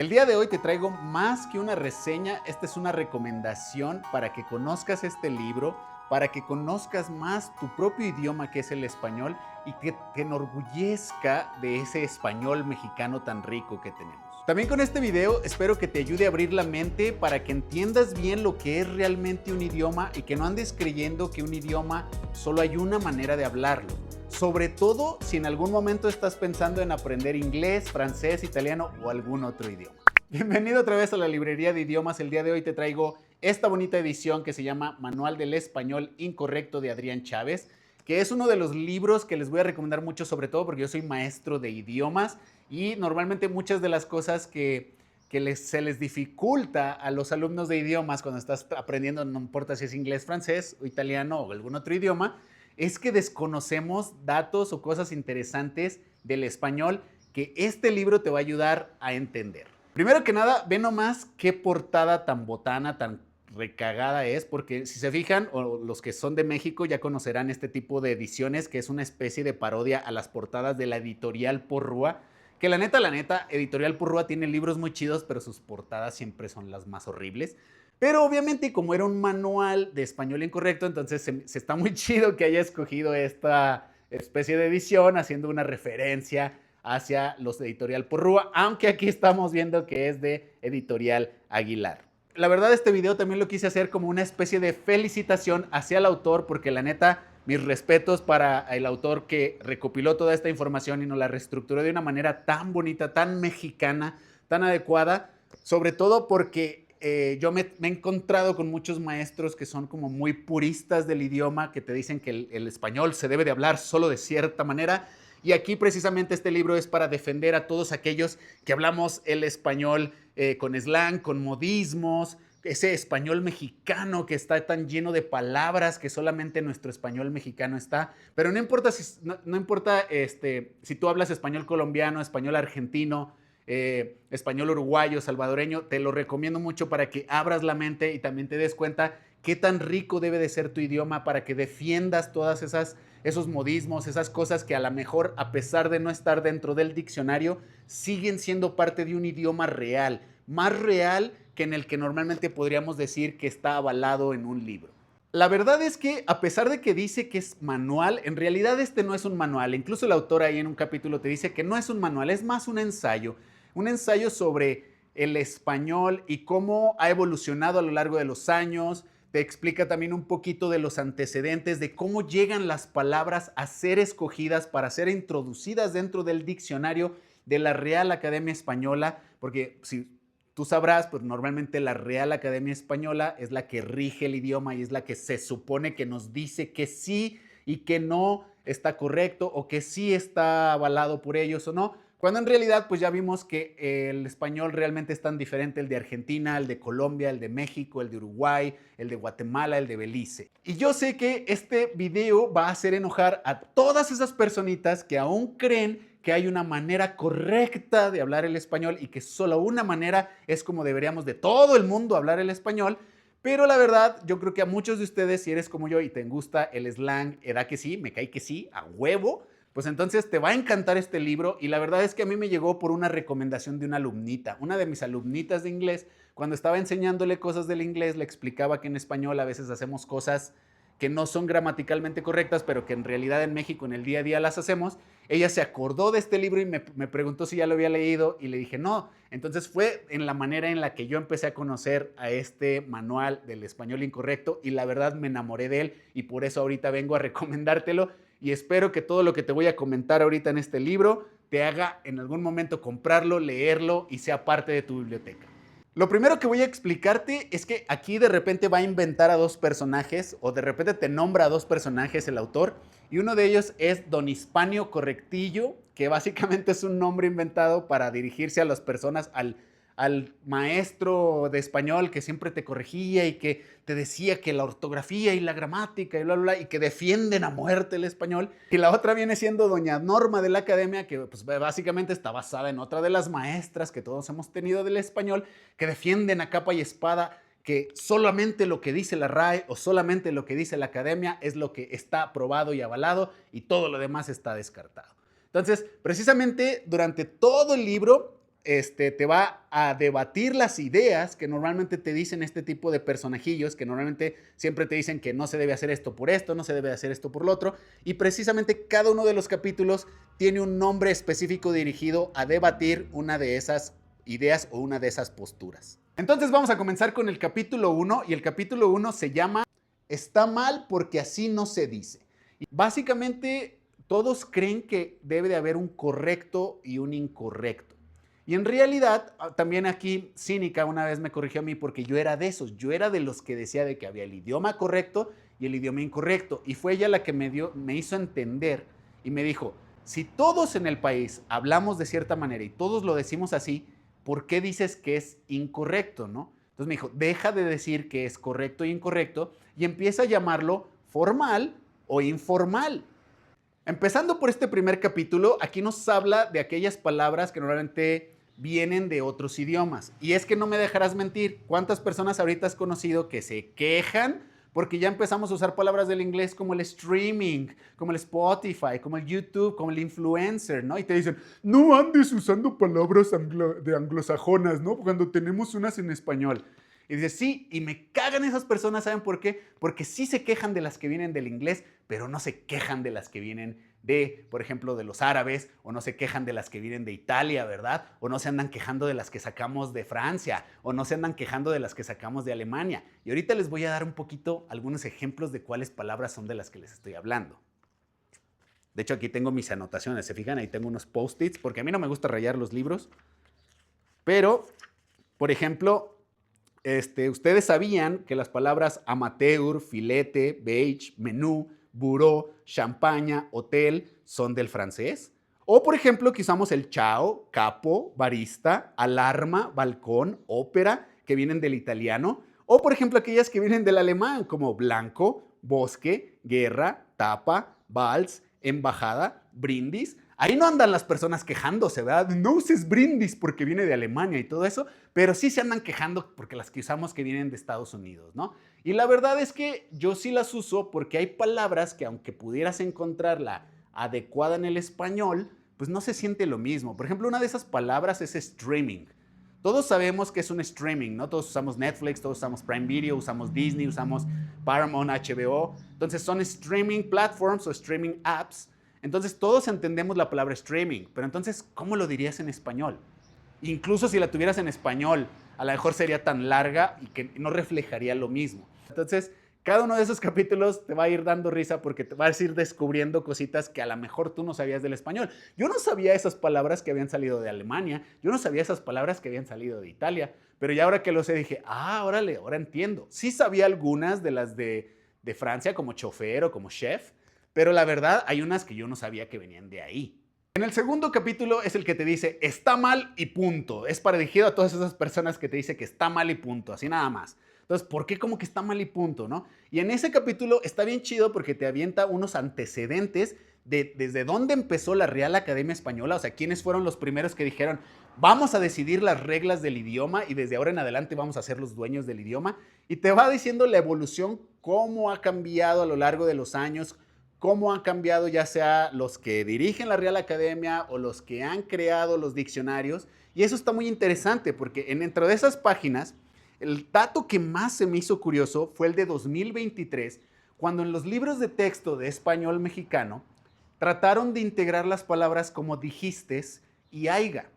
El día de hoy te traigo más que una reseña, esta es una recomendación para que conozcas este libro, para que conozcas más tu propio idioma que es el español y que te enorgullezca de ese español mexicano tan rico que tenemos. También con este video espero que te ayude a abrir la mente para que entiendas bien lo que es realmente un idioma y que no andes creyendo que un idioma solo hay una manera de hablarlo. Sobre todo si en algún momento estás pensando en aprender inglés, francés, italiano o algún otro idioma. Bienvenido otra vez a la librería de idiomas. El día de hoy te traigo esta bonita edición que se llama Manual del Español Incorrecto de Adrián Chávez, que es uno de los libros que les voy a recomendar mucho, sobre todo porque yo soy maestro de idiomas y normalmente muchas de las cosas que se les dificulta a los alumnos de idiomas cuando estás aprendiendo, no importa si es inglés, francés o italiano o algún otro idioma, es que desconocemos datos o cosas interesantes del español que este libro te va a ayudar a entender. Primero que nada, ve nomás qué portada tan botana, tan recagada es, porque si se fijan, o los que son de México ya conocerán este tipo de ediciones, que es una especie de parodia a las portadas de la Editorial Porrúa, que la neta, Editorial Porrúa tiene libros muy chidos, pero sus portadas siempre son las más horribles. Pero obviamente como era un manual de español incorrecto, entonces se está muy chido que haya escogido esta especie de edición haciendo una referencia hacia los de Editorial Porrúa, aunque aquí estamos viendo que es de Editorial Aguilar. La verdad este video también lo quise hacer como una especie de felicitación hacia el autor, porque la neta, mis respetos para el autor que recopiló toda esta información y nos la reestructuró de una manera tan bonita, tan mexicana, tan adecuada, sobre todo porque yo me he encontrado con muchos maestros que son como muy puristas del idioma, que te dicen que el español se debe de hablar solo de cierta manera. Y aquí precisamente este libro es para defender a todos aquellos que hablamos el español con slang, con modismos, ese español mexicano que está tan lleno de palabras que solamente nuestro español mexicano está. Pero no importa no importa si tú hablas español colombiano, español argentino, español uruguayo, salvadoreño, te lo recomiendo mucho para que abras la mente y también te des cuenta qué tan rico debe de ser tu idioma para que defiendas todas esos modismos, esas cosas que a lo mejor, a pesar de no estar dentro del diccionario, siguen siendo parte de un idioma real, más real que en el que normalmente podríamos decir que está avalado en un libro. La verdad es que a pesar de que dice que es manual, en realidad este no es un manual. Incluso el autor ahí en un capítulo te dice que no es un manual, es más un ensayo sobre el español y cómo ha evolucionado a lo largo de los años. Te explica también un poquito de los antecedentes, de cómo llegan las palabras a ser escogidas para ser introducidas dentro del diccionario de la Real Academia Española, porque si tú sabrás, pues normalmente la Real Academia Española es la que rige el idioma y es la que se supone que nos dice que sí y que no está correcto o que sí está avalado por ellos o no. Cuando en realidad pues ya vimos que el español realmente es tan diferente el de Argentina, el de Colombia, el de México, el de Uruguay, el de Guatemala, el de Belice. Y yo sé que este video va a hacer enojar a todas esas personitas que aún creen que hay una manera correcta de hablar el español y que solo una manera es como deberíamos de todo el mundo hablar el español. Pero la verdad, yo creo que a muchos de ustedes, si eres como yo y te gusta el slang, edad que sí, me cae que sí, a huevo, pues entonces te va a encantar este libro. Y la verdad es que a mí me llegó por una recomendación de una alumnita, una de mis alumnitas de inglés. Cuando estaba enseñándole cosas del inglés, le explicaba que en español a veces hacemos cosas que no son gramaticalmente correctas, pero que en realidad en México en el día a día las hacemos. Ella se acordó de este libro y me preguntó si ya lo había leído y le dije no. Entonces fue en la manera en la que yo empecé a conocer a este manual del español incorrecto y la verdad me enamoré de él y por eso ahorita vengo a recomendártelo y espero que todo lo que te voy a comentar ahorita en este libro te haga en algún momento comprarlo, leerlo y sea parte de tu biblioteca. Lo primero que voy a explicarte es que aquí de repente va a inventar a dos personajes o de repente te nombra a dos personajes el autor y uno de ellos es Don Hispanio Correctillo, que básicamente es un nombre inventado para dirigirse a las personas, al maestro de español que siempre te corregía y que te decía que la ortografía y la gramática y bla, bla, bla, y que defienden a muerte el español. Y la otra viene siendo doña Norma de la Academia, que pues, básicamente está basada en otra de las maestras que todos hemos tenido del español, que defienden a capa y espada que solamente lo que dice la RAE o solamente lo que dice la Academia es lo que está aprobado y avalado y todo lo demás está descartado. Entonces, precisamente durante todo el libro te va a debatir las ideas que normalmente te dicen este tipo de personajillos, que normalmente siempre te dicen que no se debe hacer esto por esto, no se debe hacer esto por lo otro, y precisamente cada uno de los capítulos tiene un nombre específico dirigido a debatir una de esas ideas o una de esas posturas. Entonces vamos a comenzar con el capítulo 1, y el capítulo 1 se llama Está mal porque así no se dice. Y básicamente todos creen que debe de haber un correcto y un incorrecto. Y en realidad, también aquí Cínica una vez me corrigió a mí porque yo era de esos, yo era de los que decía de que había el idioma correcto y el idioma incorrecto. Y fue ella la que me hizo entender y me dijo, si todos en el país hablamos de cierta manera y todos lo decimos así, ¿por qué dices que es incorrecto, no? Entonces me dijo, deja de decir que es correcto e incorrecto y empieza a llamarlo formal o informal. Empezando por este primer capítulo, aquí nos habla de aquellas palabras que normalmente vienen de otros idiomas. Y es que no me dejarás mentir, ¿cuántas personas ahorita has conocido que se quejan porque ya empezamos a usar palabras del inglés como el streaming, como el Spotify, como el YouTube, como el influencer, ¿no? Y te dicen, no andes usando palabras de anglosajonas, ¿no? Cuando tenemos unas en español. Y dices, sí, y me cagan esas personas, ¿saben por qué? Porque sí se quejan de las que vienen del inglés, pero no se quejan de las que vienen de, por ejemplo, de los árabes, o no se quejan de las que vienen de Italia, ¿verdad? O no se andan quejando de las que sacamos de Francia, o no se andan quejando de las que sacamos de Alemania. Y ahorita les voy a dar un poquito algunos ejemplos de cuáles palabras son de las que les estoy hablando. De hecho, aquí tengo mis anotaciones, ¿se fijan? Ahí tengo unos post-its, porque a mí no me gusta rayar los libros. Pero, por ejemplo, ustedes sabían que las palabras amateur, filete, beige, menú, buró, champaña, hotel son del francés. O, por ejemplo, que usamos el chao, capo, barista, alarma, balcón, ópera, que vienen del italiano. O, por ejemplo, aquellas que vienen del alemán, como blanco, bosque, guerra, tapa, vals, embajada, brindis. Ahí no andan las personas quejándose, ¿verdad? No uses brindis porque viene de Alemania y todo eso, pero sí se andan quejando porque las que usamos que vienen de Estados Unidos, ¿no? Y la verdad es que yo sí las uso porque hay palabras que aunque pudieras encontrarla adecuada en el español, pues no se siente lo mismo. Por ejemplo, una de esas palabras es streaming. Todos sabemos que es un streaming, ¿no? Todos usamos Netflix, todos usamos Prime Video, usamos Disney, usamos Paramount, HBO. Entonces son streaming platforms o streaming apps. Entonces todos entendemos la palabra streaming, pero entonces, ¿cómo lo dirías en español? Incluso si la tuvieras en español, a lo mejor sería tan larga y que no reflejaría lo mismo. Entonces, cada uno de esos capítulos te va a ir dando risa porque te vas a ir descubriendo cositas que a lo mejor tú no sabías del español. Yo no sabía esas palabras que habían salido de Alemania, yo no sabía esas palabras que habían salido de Italia, pero ya ahora que lo sé dije, órale, ahora entiendo. Sí sabía algunas de las de Francia, como chofer o como chef, pero la verdad hay unas que yo no sabía que venían de ahí. En el segundo capítulo es el que te dice, está mal y punto. Es para dirigido a todas esas personas que te dice que está mal y punto, así nada más. Entonces, ¿por qué como que está mal y punto, no? Y en ese capítulo está bien chido porque te avienta unos antecedentes de desde dónde empezó la Real Academia Española, o sea, quiénes fueron los primeros que dijeron, vamos a decidir las reglas del idioma y desde ahora en adelante vamos a ser los dueños del idioma. Y te va diciendo la evolución, cómo ha cambiado a lo largo de los años, cómo han cambiado ya sea los que dirigen la Real Academia o los que han creado los diccionarios. Y eso está muy interesante porque dentro de esas páginas, el dato que más se me hizo curioso fue el de 2023, cuando en los libros de texto de español mexicano trataron de integrar las palabras como dijistes y aiga.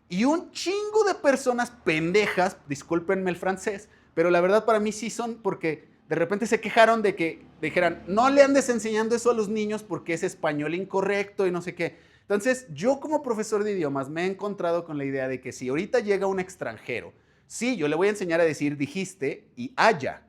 Y un chingo de personas pendejas, discúlpenme el francés, pero la verdad para mí sí son porque de repente se quejaron de que dijeran, no le andes enseñando eso a los niños porque es español incorrecto y no sé qué. Entonces, yo como profesor de idiomas me he encontrado con la idea de que si ahorita llega un extranjero, sí, yo le voy a enseñar a decir dijiste y haya,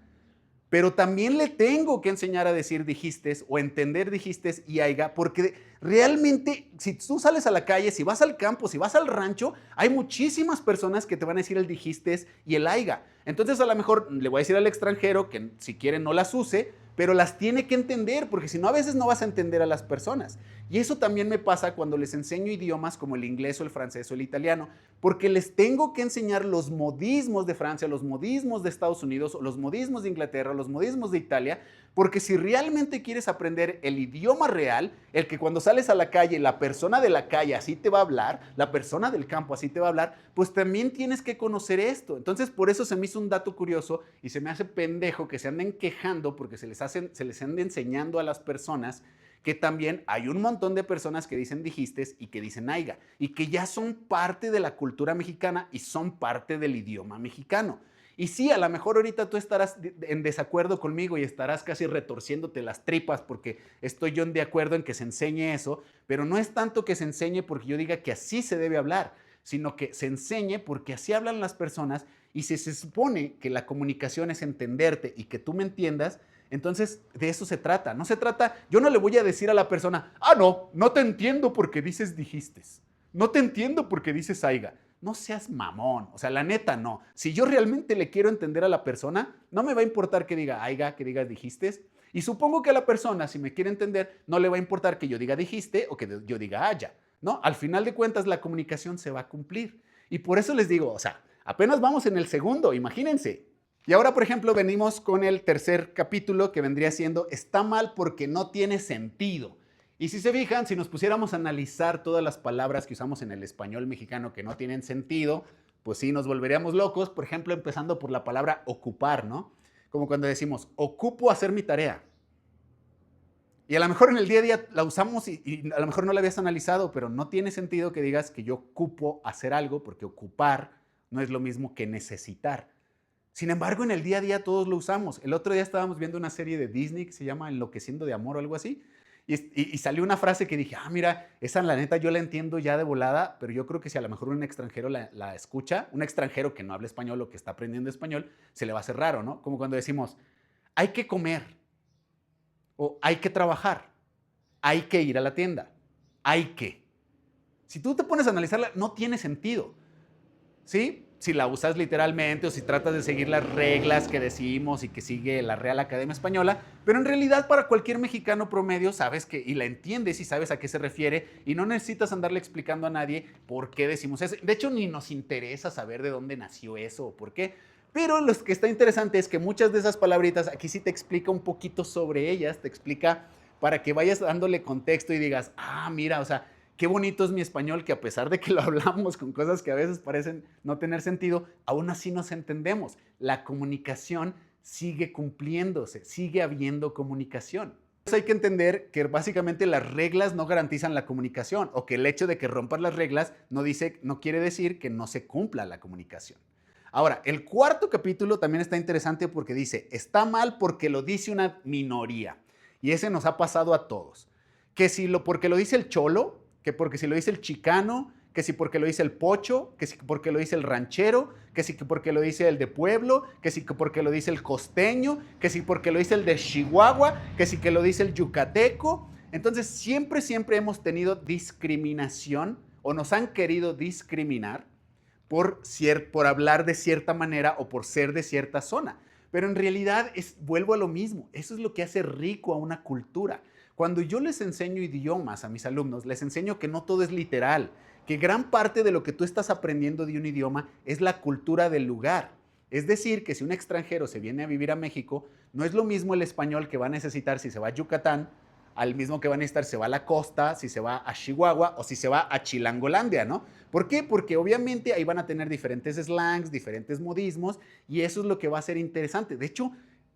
pero también le tengo que enseñar a decir dijistes o entender dijistes y haiga, porque realmente si tú sales a la calle, si vas al campo, si vas al rancho, hay muchísimas personas que te van a decir el dijistes y el haiga. Entonces a lo mejor le voy a decir al extranjero que si quiere no las use, pero las tiene que entender, porque si no a veces no vas a entender a las personas. Y eso también me pasa cuando les enseño idiomas como el inglés o el francés o el italiano, porque les tengo que enseñar los modismos de Francia, los modismos de Estados Unidos, o los modismos de Inglaterra, los modismos de Italia, porque si realmente quieres aprender el idioma real, el que cuando sales a la calle, la persona de la calle así te va a hablar, la persona del campo así te va a hablar, pues también tienes que conocer esto. Entonces, por eso se me hizo un dato curioso y se me hace pendejo que se anden quejando porque se les ande enseñando a las personas que también hay un montón de personas que dicen dijistes y que dicen aiga, y que ya son parte de la cultura mexicana y son parte del idioma mexicano. Y sí, a lo mejor ahorita tú estarás en desacuerdo conmigo y estarás casi retorciéndote las tripas porque estoy yo de acuerdo en que se enseñe eso, pero no es tanto que se enseñe porque yo diga que así se debe hablar, sino que se enseñe porque así hablan las personas y si se supone que la comunicación es entenderte y que tú me entiendas, entonces de eso se trata. No se trata, yo no le voy a decir a la persona, no te entiendo porque dices dijistes, no te entiendo porque dices aiga. No seas mamón, o sea, la neta no. Si yo realmente le quiero entender a la persona, no me va a importar que diga aiga, que diga dijistes. Y supongo que a la persona, si me quiere entender, no le va a importar que yo diga dijiste o que yo diga haya, ¿no? Al final de cuentas, la comunicación se va a cumplir. Y por eso les digo, o sea, apenas vamos en el segundo, imagínense. Y ahora, por ejemplo, venimos con el tercer capítulo que vendría siendo está mal porque no tiene sentido. Y si se fijan, si nos pusiéramos a analizar todas las palabras que usamos en el español mexicano que no tienen sentido, pues sí, nos volveríamos locos. Por ejemplo, empezando por la palabra ocupar, ¿no? Como cuando decimos, ocupo hacer mi tarea. Y a lo mejor en el día a día la usamos y a lo mejor no la habías analizado, pero no tiene sentido que digas que yo ocupo hacer algo, porque ocupar no es lo mismo que necesitar. Sin embargo, en el día a día todos lo usamos. El otro día estábamos viendo una serie de Disney que se llama Enloqueciendo de Amor o algo así. Y salió una frase que dije, mira, esa la neta yo la entiendo ya de volada, pero yo creo que si a lo mejor un extranjero la escucha, un extranjero que no habla español o que está aprendiendo español, se le va a hacer raro, ¿no? Como cuando decimos, hay que comer, o hay que trabajar, hay que ir a la tienda, hay que. Si tú te pones a analizarla, no tiene sentido, ¿sí? Si la usas literalmente o si tratas de seguir las reglas que decimos y que sigue la Real Academia Española, pero en realidad para cualquier mexicano promedio sabes que, y la entiendes y sabes a qué se refiere y no necesitas andarle explicando a nadie por qué decimos eso. De hecho, ni nos interesa saber de dónde nació eso o por qué. Pero lo que está interesante es que muchas de esas palabritas, aquí sí te explica un poquito sobre ellas, te explica para que vayas dándole contexto y digas, mira, o sea, qué bonito es mi español, que a pesar de que lo hablamos con cosas que a veces parecen no tener sentido, aún así nos entendemos. La comunicación sigue cumpliéndose, sigue habiendo comunicación. Entonces hay que entender que básicamente las reglas no garantizan la comunicación o que el hecho de que rompas las reglas no quiere decir que no se cumpla la comunicación. Ahora, el cuarto capítulo también está interesante porque dice, está mal porque lo dice una minoría. Y ese nos ha pasado a todos. Que si porque lo dice el cholo, que porque si lo dice el chicano, que si porque lo dice el pocho, que si porque lo dice el ranchero, que si porque lo dice el de pueblo, que si porque lo dice el costeño, que si porque lo dice el de Chihuahua, que si que lo dice el yucateco. Entonces siempre hemos tenido discriminación o nos han querido discriminar por hablar de cierta manera o por ser de cierta zona. Pero en realidad vuelvo a lo mismo, eso es lo que hace rico a una cultura. Cuando yo les enseño idiomas a mis alumnos, les enseño que no todo es literal, que gran parte de lo que tú estás aprendiendo de un idioma es la cultura del lugar. Es decir, que si un extranjero se viene a vivir a México, no es lo mismo el español que va a necesitar si se va a Yucatán, al mismo que va a necesitar si se va a la costa, si se va a Chihuahua o si se va a Chilangolandia, ¿no? ¿Por qué? Porque obviamente ahí van a tener diferentes slangs, diferentes modismos y eso es lo que va a ser interesante. De hecho,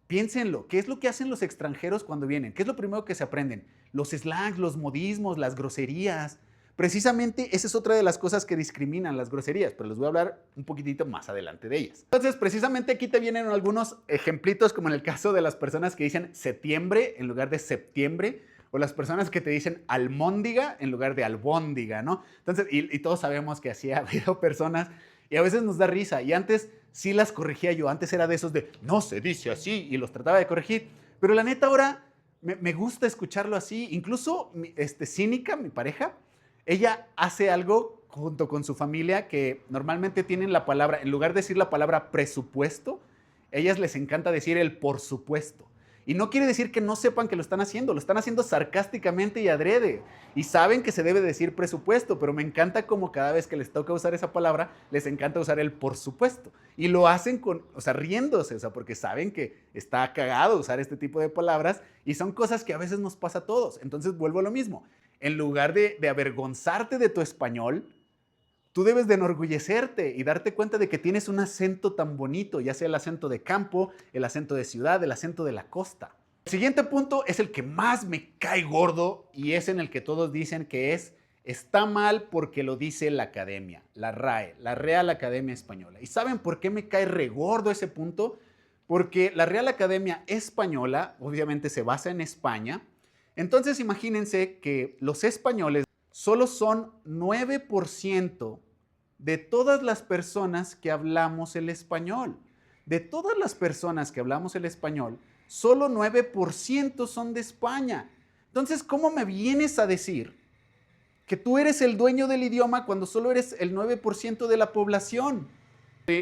piénsenlo, ¿qué es lo que hacen los extranjeros cuando vienen? ¿Qué es lo primero que se aprenden? Los slangs, los modismos, las groserías. Precisamente esa es otra de las cosas que discriminan las groserías, pero les voy a hablar un poquitito más adelante de ellas. Entonces, precisamente aquí te vienen algunos ejemplitos, como en el caso de las personas que dicen septiembre en lugar de septiembre, o las personas que te dicen almóndiga en lugar de albóndiga, ¿no? Entonces, y todos sabemos que así ha habido personas, y a veces nos da risa, y antes sí las corregía yo, antes era de esos de, no se dice así, y los trataba de corregir, pero la neta ahora me gusta escucharlo así, incluso Cínica, mi pareja, ella hace algo junto con su familia que normalmente tienen la palabra, en lugar de decir la palabra presupuesto, ellas les encanta decir el por supuesto. Y no quiere decir que no sepan que lo están haciendo sarcásticamente y adrede. Y saben que se debe decir presupuesto, pero me encanta como cada vez que les toca usar esa palabra, les encanta usar el por supuesto. Y lo hacen riéndose, porque saben que está cagado usar este tipo de palabras y son cosas que a veces nos pasa a todos. Entonces vuelvo a lo mismo. En lugar de avergonzarte de tu español, tú debes de enorgullecerte y darte cuenta de que tienes un acento tan bonito, ya sea el acento de campo, el acento de ciudad, el acento de la costa. El siguiente punto es el que más me cae gordo y es en el que todos dicen que está mal porque lo dice la academia, la RAE, la Real Academia Española. ¿Y saben por qué me cae regordo ese punto? Porque la Real Academia Española obviamente se basa en España. Entonces imagínense que los españoles solo son 9% de todas las personas que hablamos el español. De todas las personas que hablamos el español, solo 9% son de España. Entonces, ¿cómo me vienes a decir que tú eres el dueño del idioma cuando solo eres el 9% de la población?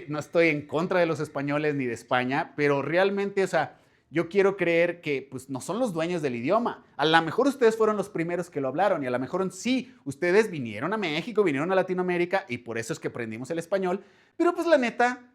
No estoy en contra de los españoles ni de España, pero realmente, yo quiero creer que pues, no son los dueños del idioma. A lo mejor ustedes fueron los primeros que lo hablaron y a lo mejor sí, ustedes vinieron a México, vinieron a Latinoamérica y por eso es que aprendimos el español. Pero pues la neta,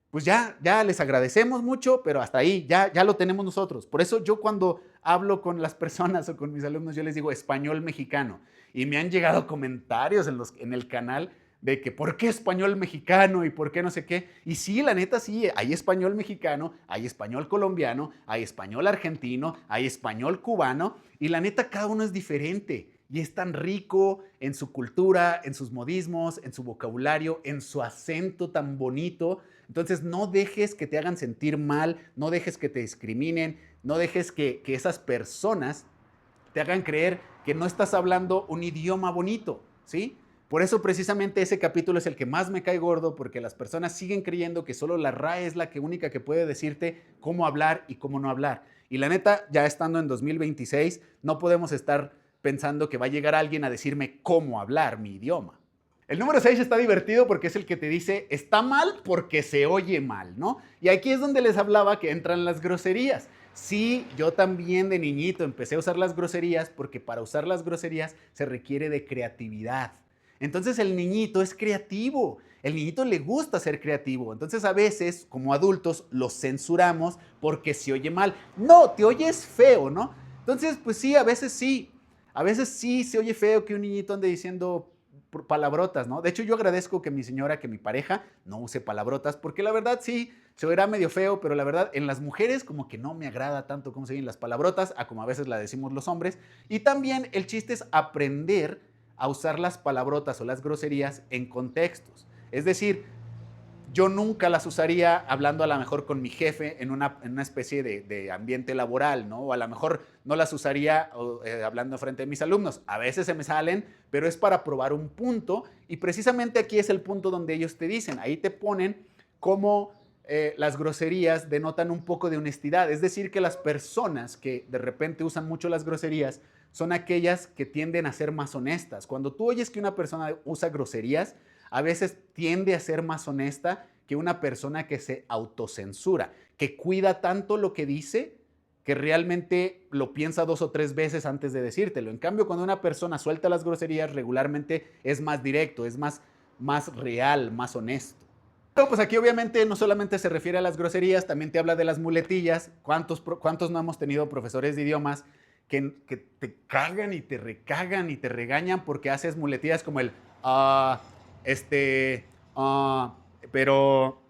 pues ya les agradecemos mucho, pero hasta ahí, ya lo tenemos nosotros. Por eso yo cuando hablo con las personas o con mis alumnos, yo les digo español mexicano. Y me han llegado comentarios en el canal de que por qué español mexicano y por qué no sé qué. Y sí, la neta sí, hay español mexicano, hay español colombiano, hay español argentino, hay español cubano y la neta cada uno es diferente y es tan rico en su cultura, en sus modismos, en su vocabulario, en su acento tan bonito. Entonces no dejes que te hagan sentir mal, no dejes que te discriminen, no dejes que esas personas te hagan creer que no estás hablando un idioma bonito, ¿sí? Por eso precisamente ese capítulo es el que más me cae gordo, porque las personas siguen creyendo que solo la RAE es la única que puede decirte cómo hablar y cómo no hablar. Y la neta, ya estando en 2026, no podemos estar pensando que va a llegar alguien a decirme cómo hablar mi idioma. El número 6 está divertido porque es el que te dice, está mal porque se oye mal, ¿no? Y aquí es donde les hablaba que entran las groserías. Sí, yo también de niñito empecé a usar las groserías porque para usar las groserías se requiere de creatividad. Entonces el niñito es creativo, el niñito le gusta ser creativo. Entonces a veces como adultos los censuramos porque se oye mal. No, te oyes feo, ¿no? Entonces pues sí, a veces sí se oye feo que un niñito ande diciendo palabrotas, ¿no? De hecho yo agradezco que mi señora, que mi pareja no use palabrotas porque la verdad sí, se oirá medio feo, pero la verdad en las mujeres como que no me agrada tanto cómo se oyen las palabrotas a como a veces la decimos los hombres. Y también el chiste es aprender a usar las palabrotas o las groserías en contextos. Es decir, yo nunca las usaría hablando a lo mejor con mi jefe en una especie de ambiente laboral, ¿no? O a lo mejor no las usaría hablando frente a mis alumnos. A veces se me salen, pero es para probar un punto y precisamente aquí es el punto donde ellos te dicen, ahí te ponen cómo las groserías denotan un poco de honestidad. Es decir, que las personas que de repente usan mucho las groserías son aquellas que tienden a ser más honestas. Cuando tú oyes que una persona usa groserías, a veces tiende a ser más honesta que una persona que se autocensura, que cuida tanto lo que dice que realmente lo piensa 2 o 3 veces antes de decírtelo. En cambio, cuando una persona suelta las groserías, regularmente es más directo, es más real, más honesto. Pero pues aquí obviamente no solamente se refiere a las groserías, también te habla de las muletillas. ¿Cuántos no hemos tenido profesores de idiomas que te cagan y te recagan y te regañan porque haces muletillas como el pero,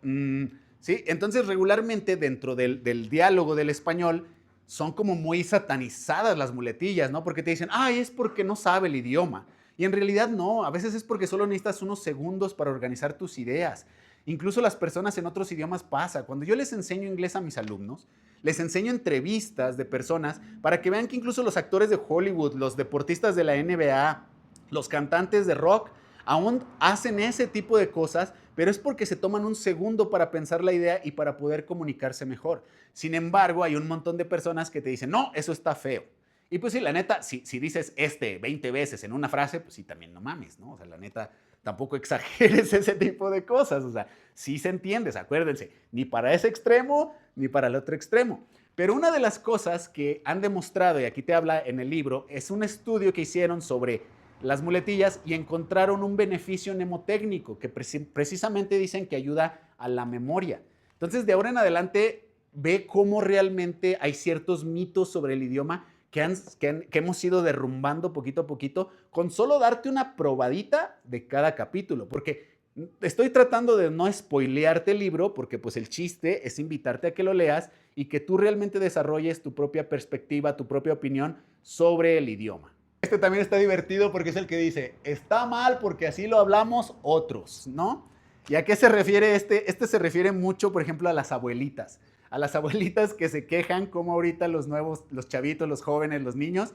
sí? Entonces regularmente dentro del diálogo del español son como muy satanizadas las muletillas, ¿no? Porque te dicen, es porque no sabe el idioma. Y en realidad no, a veces es porque solo necesitas unos segundos para organizar tus ideas. Incluso las personas en otros idiomas pasa. Cuando yo les enseño inglés a mis alumnos, les enseño entrevistas de personas para que vean que incluso los actores de Hollywood, los deportistas de la NBA, los cantantes de rock, aún hacen ese tipo de cosas, pero es porque se toman un segundo para pensar la idea y para poder comunicarse mejor. Sin embargo, hay un montón de personas que te dicen, no, eso está feo. Y pues sí, la neta, si dices 20 veces en una frase, pues sí, también no mames, ¿no? O sea, la neta, tampoco exageres ese tipo de cosas. O sea, sí se entiende, acuérdense, ni para ese extremo ni para el otro extremo. Pero una de las cosas que han demostrado, y aquí te habla en el libro, es un estudio que hicieron sobre las muletillas y encontraron un beneficio mnemotécnico que precisamente dicen que ayuda a la memoria. Entonces, de ahora en adelante, ve cómo realmente hay ciertos mitos sobre el idioma que hemos ido derrumbando poquito a poquito con solo darte una probadita de cada capítulo, porque estoy tratando de no spoilearte el libro, porque pues el chiste es invitarte a que lo leas y que tú realmente desarrolles tu propia perspectiva, tu propia opinión sobre el idioma. Este también está divertido porque es el que dice, está mal porque así lo hablamos otros, ¿no? ¿Y a qué se refiere este? Este se refiere mucho, por ejemplo, a las abuelitas. A las abuelitas que se quejan como ahorita los nuevos, los chavitos, los jóvenes, los niños,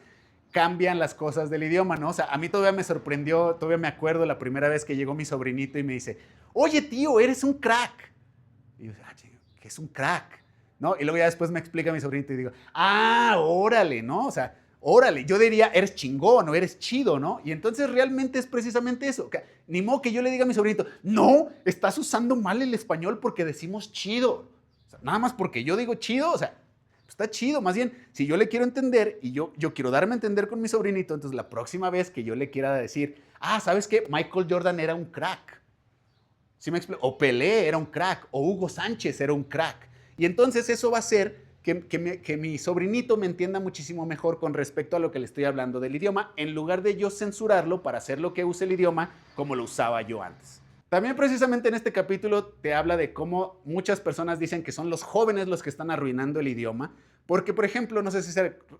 cambian las cosas del idioma, ¿no? O sea, a mí todavía me sorprendió, todavía me acuerdo la primera vez que llegó mi sobrinito y me dice, oye tío, eres un crack. Y yo, ¿qué es un crack? ¿No? Y luego ya después me explica mi sobrinito y digo, órale, ¿no? O sea, órale, yo diría, eres chingón o eres chido, ¿no? Y entonces realmente es precisamente eso. Ni modo que yo le diga a mi sobrinito, no, estás usando mal el español porque decimos chido. O sea, nada más porque yo digo chido, o sea, está chido. Más bien, si yo le quiero entender y yo quiero darme a entender con mi sobrinito, entonces la próxima vez que yo le quiera decir, ¿sabes qué? Michael Jordan era un crack. ¿Sí me explico? O Pelé era un crack, o Hugo Sánchez era un crack. Y entonces eso va a hacer que mi sobrinito me entienda muchísimo mejor con respecto a lo que le estoy hablando del idioma, en lugar de yo censurarlo para hacer lo que use el idioma como lo usaba yo antes. También precisamente en este capítulo te habla de cómo muchas personas dicen que son los jóvenes los que están arruinando el idioma, porque por ejemplo, no sé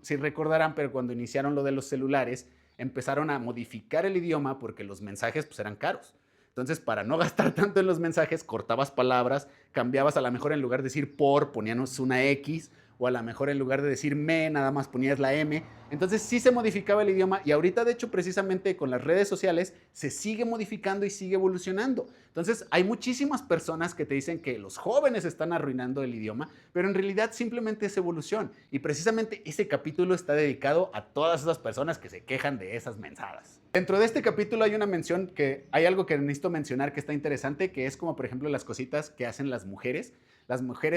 si recordarán, pero cuando iniciaron lo de los celulares, empezaron a modificar el idioma porque los mensajes pues eran caros. Entonces, para no gastar tanto en los mensajes, cortabas palabras, cambiabas a lo mejor en lugar de decir por, poníamos una X, o a lo mejor en lugar de decir me, nada más ponías la M. Entonces sí se modificaba el idioma y ahorita de hecho precisamente con las redes sociales se sigue modificando y sigue evolucionando. Entonces hay muchísimas personas que te dicen que los jóvenes están arruinando el idioma, pero en realidad simplemente es evolución. Y precisamente ese capítulo está dedicado a todas esas personas que se quejan de esas mensadas. Dentro de este capítulo hay una mención que hay algo que necesito mencionar que está interesante, que es como por ejemplo las cositas que hacen las mujeres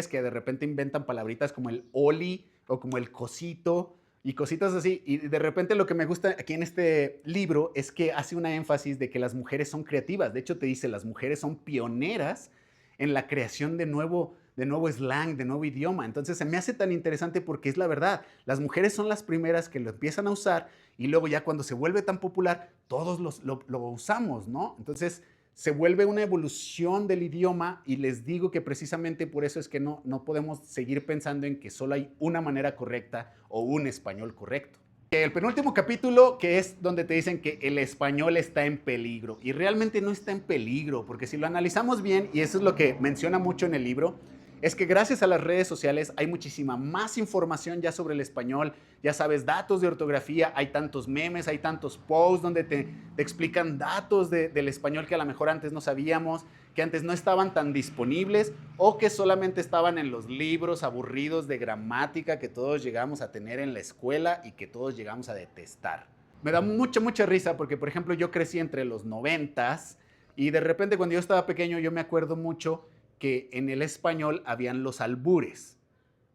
que de repente inventan palabritas como el oli o como el cosito y cositas así. Y de repente lo que me gusta aquí en este libro es que hace una énfasis de que las mujeres son creativas. De hecho te dice, las mujeres son pioneras en la creación de nuevo slang, de nuevo idioma. Entonces se me hace tan interesante porque es la verdad. Las mujeres son las primeras que lo empiezan a usar y luego ya cuando se vuelve tan popular, todos lo usamos, ¿no? Entonces se vuelve una evolución del idioma y les digo que precisamente por eso es que no podemos seguir pensando en que solo hay una manera correcta o un español correcto. El penúltimo capítulo, que es donde te dicen que el español está en peligro, y realmente no está en peligro, porque si lo analizamos bien, y eso es lo que menciona mucho en el libro, es que gracias a las redes sociales hay muchísima más información ya sobre el español, ya sabes, datos de ortografía, hay tantos memes, hay tantos posts donde te explican datos del español que a lo mejor antes no sabíamos, que antes no estaban tan disponibles o que solamente estaban en los libros aburridos de gramática que todos llegamos a tener en la escuela y que todos llegamos a detestar. Me da mucha risa porque, por ejemplo, yo crecí entre los 90s y de repente cuando yo estaba pequeño yo me acuerdo mucho que en el español habían los albures.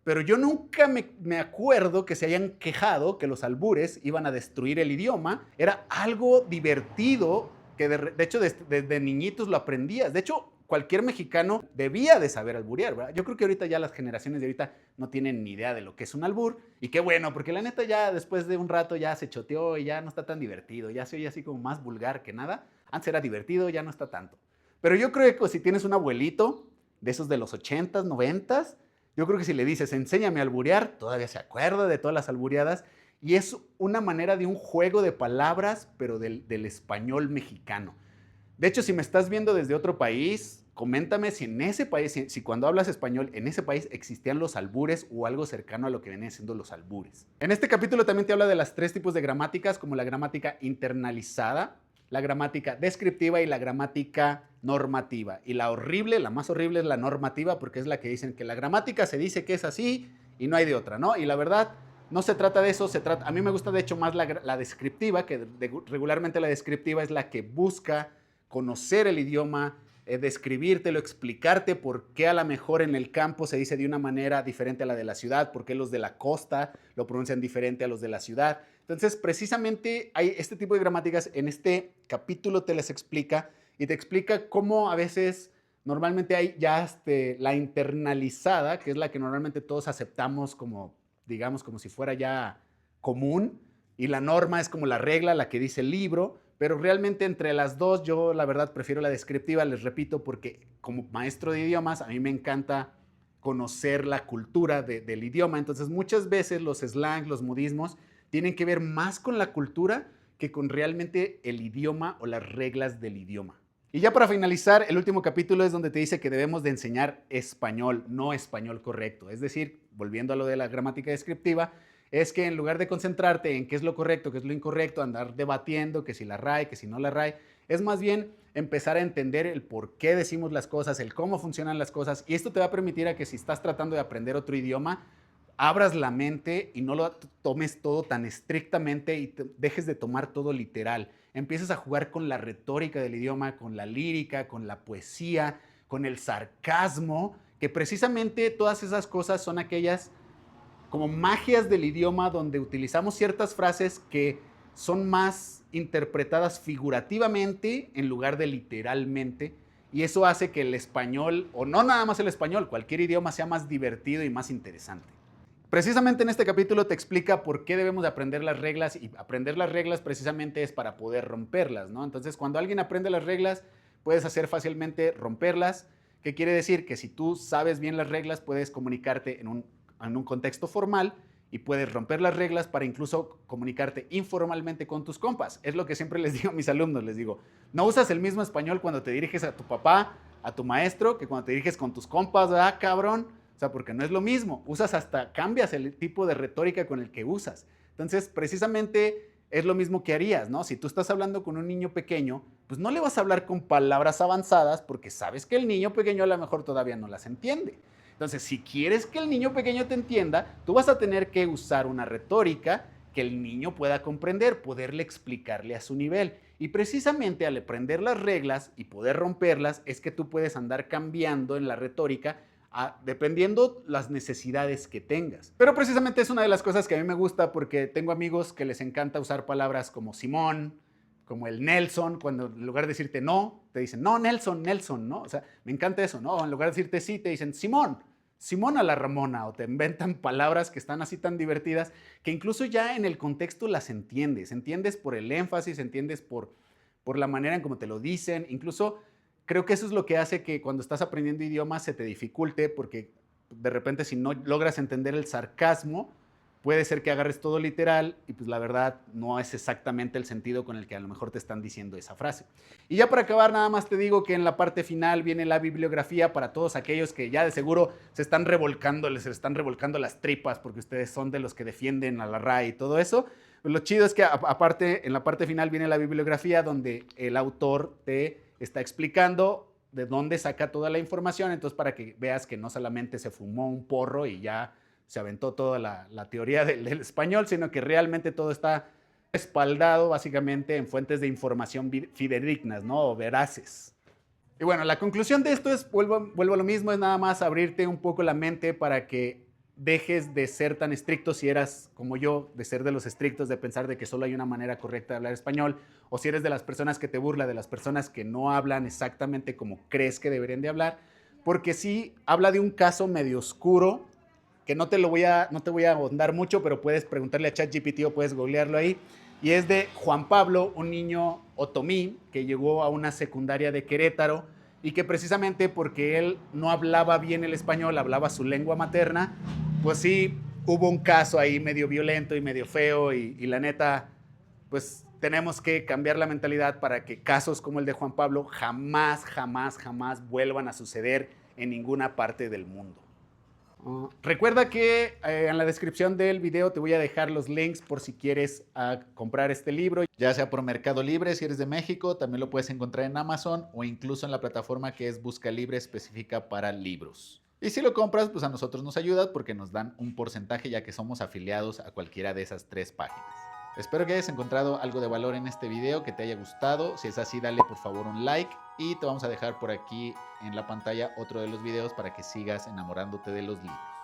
Pero yo nunca me acuerdo que se hayan quejado que los albures iban a destruir el idioma. Era algo divertido que de hecho desde niñitos lo aprendías. De hecho, cualquier mexicano debía de saber alburear, ¿verdad? Yo creo que ahorita ya las generaciones de ahorita no tienen ni idea de lo que es un albur. Y qué bueno, porque la neta ya después de un rato ya se choteó y ya no está tan divertido. Ya se oye así como más vulgar que nada. Antes era divertido, ya no está tanto. Pero yo creo que si tienes un abuelito de esos de los 80s, 90s, yo creo que si le dices, enséñame a alburear, todavía se acuerda de todas las albureadas. Y es una manera de un juego de palabras, pero del español mexicano. De hecho, si me estás viendo desde otro país, coméntame si en ese país, si cuando hablas español, en ese país existían los albures o algo cercano a lo que vienen siendo los albures. En este capítulo también te habla de las 3 tipos de gramáticas, como la gramática internalizada, la gramática descriptiva y la gramática normativa. Y la horrible, la más horrible es la normativa, porque es la que dicen que la gramática se dice que es así y no hay de otra, ¿no? Y la verdad, no se trata de eso, a mí me gusta de hecho más la descriptiva, que regularmente la descriptiva es la que busca conocer el idioma, describírtelo, explicarte por qué a lo mejor en el campo se dice de una manera diferente a la de la ciudad, por qué los de la costa lo pronuncian diferente a los de la ciudad. Entonces, precisamente hay este tipo de gramáticas. En este capítulo te las explica y te explica cómo a veces normalmente hay ya la internalizada, que es la que normalmente todos aceptamos como, digamos, como si fuera ya común, y la norma es como la regla, la que dice el libro, pero realmente entre las dos yo la verdad prefiero la descriptiva, les repito, porque como maestro de idiomas a mí me encanta conocer la cultura del idioma, entonces muchas veces los slangs, los modismos, tienen que ver más con la cultura que con realmente el idioma o las reglas del idioma. Y ya para finalizar, el último capítulo es donde te dice que debemos de enseñar español, no español correcto. Es decir, volviendo a lo de la gramática descriptiva, es que en lugar de concentrarte en qué es lo correcto, qué es lo incorrecto, andar debatiendo que si la RAE, que si no la RAE, es más bien empezar a entender el por qué decimos las cosas, el cómo funcionan las cosas, y esto te va a permitir a que si estás tratando de aprender otro idioma, abras la mente y no lo tomes todo tan estrictamente y dejes de tomar todo literal. Empieces a jugar con la retórica del idioma, con la lírica, con la poesía, con el sarcasmo, que precisamente todas esas cosas son aquellas como magias del idioma donde utilizamos ciertas frases que son más interpretadas figurativamente en lugar de literalmente, y eso hace que el español, o no nada más el español, cualquier idioma sea más divertido y más interesante. Precisamente en este capítulo te explica por qué debemos de aprender las reglas, y aprender las reglas precisamente es para poder romperlas, ¿no? Entonces, cuando alguien aprende las reglas, puedes hacer fácilmente romperlas. ¿Qué quiere decir? Que si tú sabes bien las reglas, puedes comunicarte en un contexto formal y puedes romper las reglas para incluso comunicarte informalmente con tus compas. Es lo que siempre les digo a mis alumnos, les digo, no usas el mismo español cuando te diriges a tu papá, a tu maestro, que cuando te diriges con tus compas, ¿verdad, cabrón? O sea, porque no es lo mismo. Cambias el tipo de retórica con el que usas. Entonces, precisamente es lo mismo que harías, ¿no? Si tú estás hablando con un niño pequeño, pues no le vas a hablar con palabras avanzadas porque sabes que el niño pequeño a lo mejor todavía no las entiende. Entonces, si quieres que el niño pequeño te entienda, tú vas a tener que usar una retórica que el niño pueda comprender, poderle explicarle a su nivel. Y precisamente al aprender las reglas y poder romperlas, es que tú puedes andar cambiando en la retórica dependiendo las necesidades que tengas. Pero precisamente es una de las cosas que a mí me gusta porque tengo amigos que les encanta usar palabras como Simón, como el Nelson, cuando en lugar de decirte no, te dicen no, Nelson, Nelson, ¿no? O sea, me encanta eso, ¿no? En lugar de decirte sí, te dicen Simón, Simón a la Ramona, o te inventan palabras que están así tan divertidas que incluso ya en el contexto las entiendes por el énfasis, entiendes por la manera en cómo te lo dicen, incluso creo que eso es lo que hace que cuando estás aprendiendo idiomas se te dificulte, porque de repente si no logras entender el sarcasmo, puede ser que agarres todo literal y pues la verdad no es exactamente el sentido con el que a lo mejor te están diciendo esa frase. Y ya para acabar nada más te digo que en la parte final viene la bibliografía para todos aquellos que ya de seguro se están revolcando las tripas porque ustedes son de los que defienden a la RAE y todo eso. Pues lo chido es que aparte en la parte final viene la bibliografía donde el autor te está explicando de dónde saca toda la información, entonces para que veas que no solamente se fumó un porro y ya se aventó toda la teoría del español, sino que realmente todo está respaldado básicamente en fuentes de información fidedignas, ¿no? O veraces. Y bueno, la conclusión de esto es, vuelvo a lo mismo, es nada más abrirte un poco la mente para que dejes de ser tan estricto si eras como yo, de ser de los estrictos, de pensar de que solo hay una manera correcta de hablar español, o si eres de las personas que te burla, de las personas que no hablan exactamente como crees que deberían de hablar, porque sí habla de un caso medio oscuro, que no te voy a ahondar mucho, pero puedes preguntarle a ChatGPT o puedes googlearlo ahí, y es de Juan Pablo, un niño otomí que llegó a una secundaria de Querétaro y que precisamente porque él no hablaba bien el español, hablaba su lengua materna, pues sí, hubo un caso ahí medio violento y medio feo y la neta, pues tenemos que cambiar la mentalidad para que casos como el de Juan Pablo jamás, jamás, jamás vuelvan a suceder en ninguna parte del mundo. Recuerda que en la descripción del video te voy a dejar los links por si quieres comprar este libro, ya sea por Mercado Libre si eres de México, también lo puedes encontrar en Amazon o incluso en la plataforma que es Busca Libre específica para libros. Y si lo compras, pues a nosotros nos ayuda porque nos dan un porcentaje ya que somos afiliados a cualquiera de esas 3 páginas. Espero que hayas encontrado algo de valor en este video, que te haya gustado. Si es así, dale por favor un like y te vamos a dejar por aquí en la pantalla otro de los videos para que sigas enamorándote de los libros.